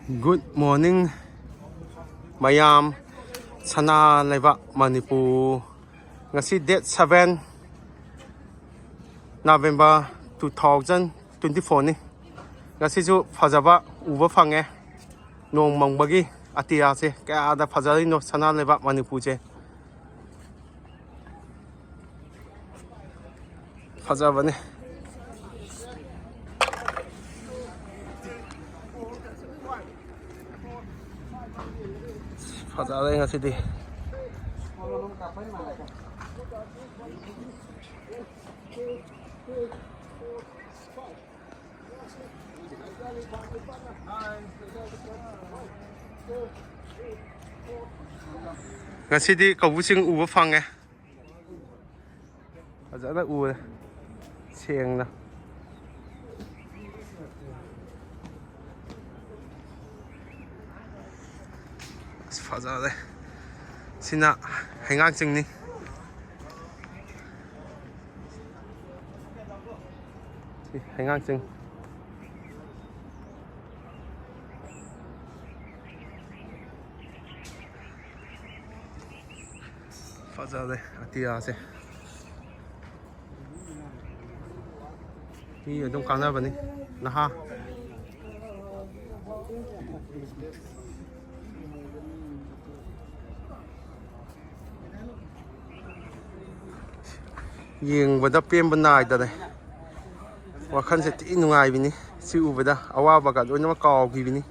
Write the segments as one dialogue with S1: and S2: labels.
S1: Good morning, Mayam, Sana Leva, Manipur. Ngasi date 7 November 2024 ni. Ngasi ju fajaba uba fange. Nong mangbagi atiya se kaya ada fajari no Sana Leva Manipur je. Fajaba ni. Fajara ngasi di. Ngasi di kabusing uba fange. Fajara uba siang na. Fajara sina hengang sing ni. Hengang sing. Fajara atia se. Ni ở trong Canada bani. Naha. Yeng bada pem banai da ne wakhan se ti nungai bini si u bada awa baga do na kaw gi bini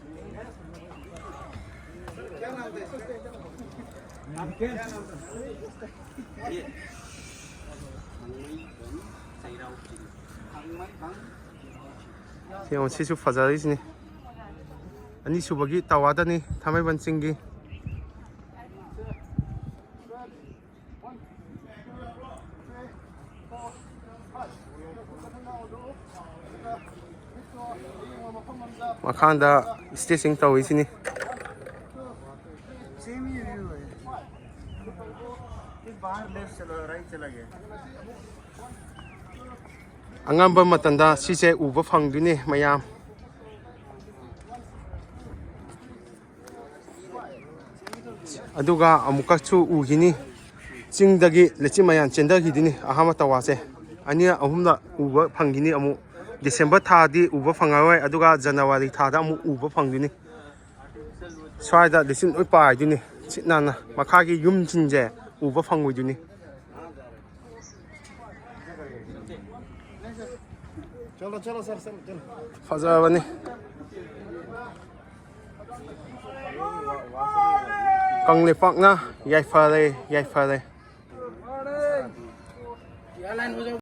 S1: si on si su fazari ni ani su bagi tawada ni thamai ban singi Makanda staging tau isini. Angamba matanda sise uba phangduni mayam. Aduga amukachu ugini chingdagi lechi mayan chendagi dini ahama tawase. Ania ahumda uba phangini amu December thadi uba phangawai aduga January thada amu uba phangduni swaida lisin oi pai duni chitnana makhagi yum jinje uba phangoi duni chalo sir chalo fajabani kangle pakna yai fare